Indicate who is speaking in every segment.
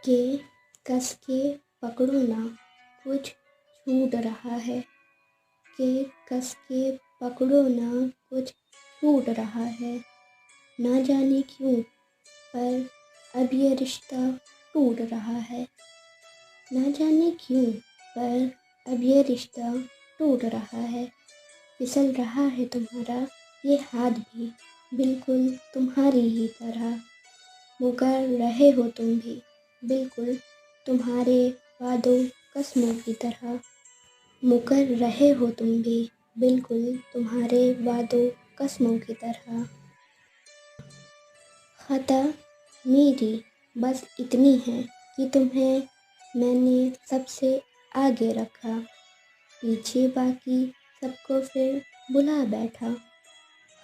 Speaker 1: کہ کس کے پکڑو نہ کچھ چھوٹ رہا ہے، کہ کس کے پکڑو نہ کچھ چھوٹ رہا ہے، نہ جانے کیوں پر اب یہ رشتہ ٹوٹ رہا ہے، نہ جانے کیوں پر اب یہ رشتہ ٹوٹ رہا ہے، پھسل رہا ہے تمہارا یہ ہاتھ بھی بالکل تمہاری ہی طرح، مکر رہے ہو تم بھی بالکل تمہارے وعدوں قسموں کی طرح، مکر رہے ہو تم بھی بالکل تمہارے وعدوں قسموں کی طرح۔ خطا میری بس اتنی ہے کہ تمہیں میں نے سب سے آگے رکھا، پیچھے باقی سب کو پھر بھلا بیٹھا۔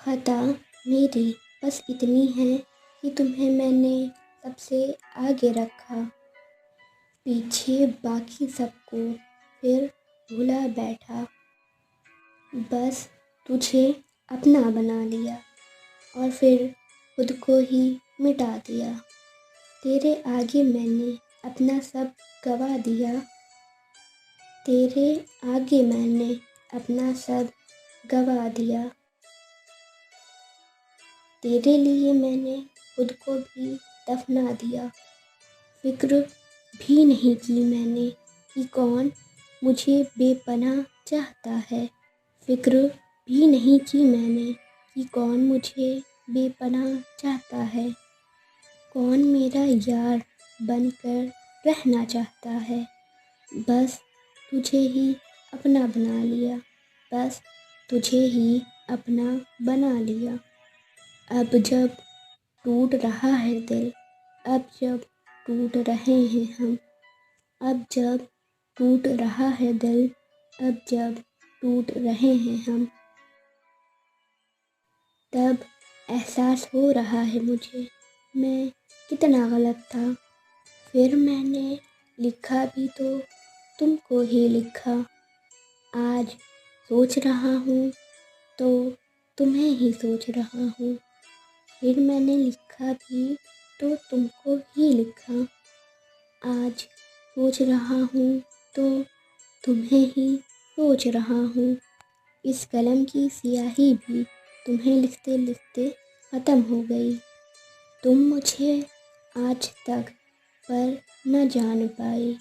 Speaker 1: خطا میری بس اتنی ہے کہ تمہیں میں نے سب سے آگے رکھا، پیچھے باقی سب کو پھر بھلا بیٹھا۔ بس تجھے اپنا بنا لیا اور پھر خود کو ہی مٹا دیا، تیرے آگے میں نے اپنا سب گنوا دیا، تیرے آگے میں نے اپنا سب گنوا دیا، تیرے لیے میں نے خود کو بھی دفنا دیا، فکر بھی نہیں کی میں نے کہ کون مجھے بے پناہ چاہتا ہے، فکر بھی نہیں کی میں نے کہ کون مجھے بے پناہ چاہتا ہے، کون میرا یار بن کر رہنا چاہتا ہے، بس تجھے ہی اپنا بنا لیا، بس تجھے ہی اپنا بنا لیا۔ اب جب ٹوٹ رہا ہے دل، اب جب ٹوٹ رہے ہیں ہم، اب جب ٹوٹ رہا ہے دل، اب جب ٹوٹ رہے ہیں ہم، تب احساس ہو رہا ہے مجھے میں کتنا غلط تھا، پھر میں نے لکھا بھی تو تم کو ہی لکھا، آج سوچ رہا ہوں تو تمہیں ہی سوچ رہا ہوں، پھر میں نے لکھا بھی تو تم کو ہی لکھا، آج سوچ رہا ہوں تو تمہیں ہی سوچ رہا ہوں، اس قلم کی سیاہی بھی تمہیں لکھتے لکھتے ختم ہو گئی، تم مجھے آج تک پر نہ جان پائی،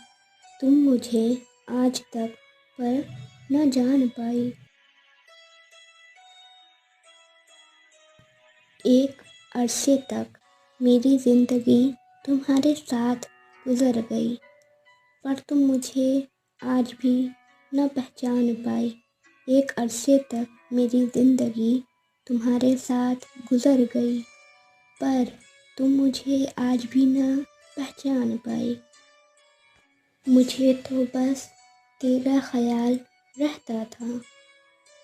Speaker 1: تم مجھے آج تک پر نہ جان پائی۔ ایک عرصے تک میری زندگی تمہارے ساتھ گزر گئی، پر تم مجھے آج بھی نہ پہچان پائی، ایک عرصے تک میری زندگی تمہارے ساتھ گزر گئی، پر تم مجھے آج بھی نہ پہچان پائی، مجھے تو بس تیرا خیال رہتا تھا،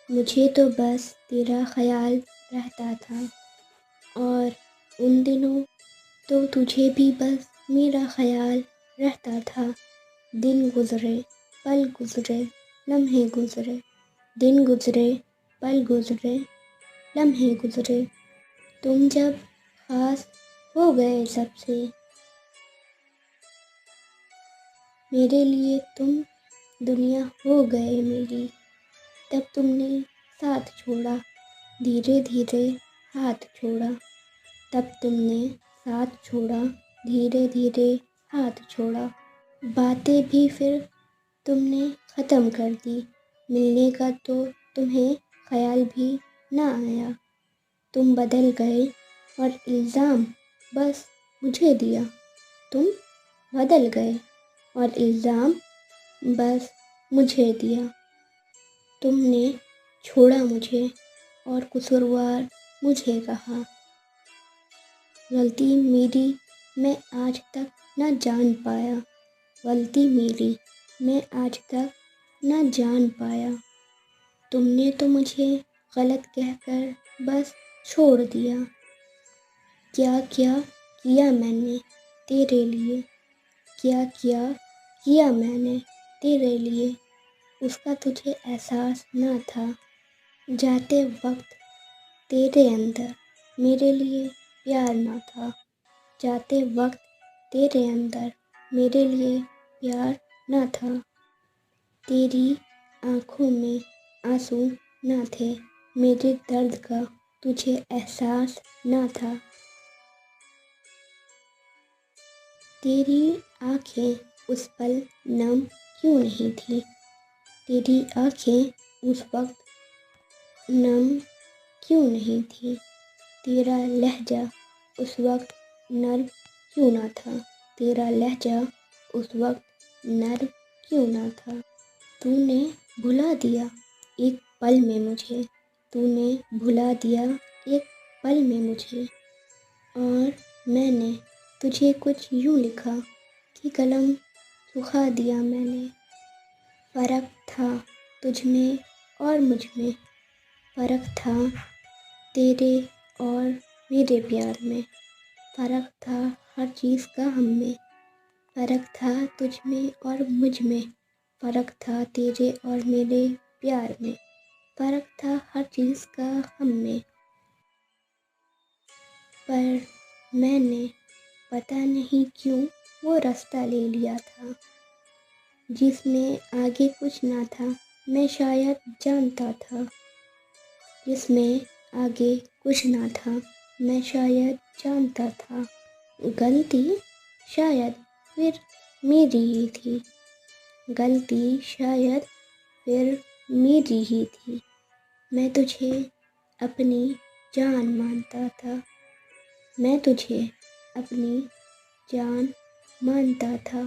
Speaker 1: مجھے تو بس تیرا خیال رہتا تھا، اور ان دنوں تو تجھے بھی بس میرا خیال رہتا تھا، دن گزرے پل گزرے لمحے گزرے، دن گزرے پل گزرے لمحے گزرے، تم جب خاص ہو گئے سب سے، میرے لیے تم دنیا ہو گئے میری، تب تم نے ساتھ چھوڑا، دھیرے دھیرے ہاتھ چھوڑا، تب تم نے ساتھ چھوڑا، دھیرے دھیرے ہاتھ چھوڑا، باتیں بھی پھر تم نے ختم کر دی، ملنے کا تو تمہیں خیال بھی نہ آیا، تم بدل گئے اور الزام بس مجھے دیا، تم بدل گئے اور الزام بس مجھے دیا، تم نے چھوڑا مجھے اور قصوروار مجھے کہا، غلطی میری میں آج تک نہ جان پایا، غلطی میری میں آج تک نہ جان پایا، تم نے تو مجھے غلط کہہ کر بس چھوڑ دیا، کیا کیا کیا میں نے تیرے لیے، کیا کیا کیا میں نے تیرے لیے، اس کا تجھے احساس نہ تھا، جاتے وقت تیرے اندر میرے لیے پیار نہ تھا، جاتے وقت تیرے اندر میرے لیے پیار نہ تھا، تیری آنکھوں میں آنسو نہ تھے، میرے درد کا تجھے احساس نہ تھا۔ تیری آنکھیں اس پل نم کیوں نہیں تھی، تیری آنکھیں اس وقت نم کیوں نہیں تھی، تیرا لہجہ اس وقت نرم کیوں نہ تھا، تیرا لہجہ اس وقت نرم کیوں نہ تھا۔ تو نے بھلا دیا ایک پل میں مجھے، تو نے بھلا دیا ایک پل میں مجھے، اور میں نے تجھے کچھ یوں لکھا کہ قلم سکھا دیا میں نے۔ فرق تھا تجھ میں اور مجھ میں، فرق تھا تیرے اور میرے پیار میں، فرق تھا ہر چیز کا ہم میں، فرق تھا تجھ میں اور مجھ میں، فرق تھا تیرے اور میرے پیار میں، فرق تھا ہر چیز کا ہم میں۔ پر میں نے پتہ نہیں کیوں وہ راستہ لے لیا تھا جس میں آگے کچھ نہ تھا، میں شاید جانتا تھا جس میں آگے کچھ نہ تھا، میں شاید جانتا تھا۔ غلطی شاید پھر میری ہی تھی، غلطی شاید پھر میری ہی تھی، میں تجھے اپنی جان مانتا تھا، میں تجھے اپنی جان مانتا تھا۔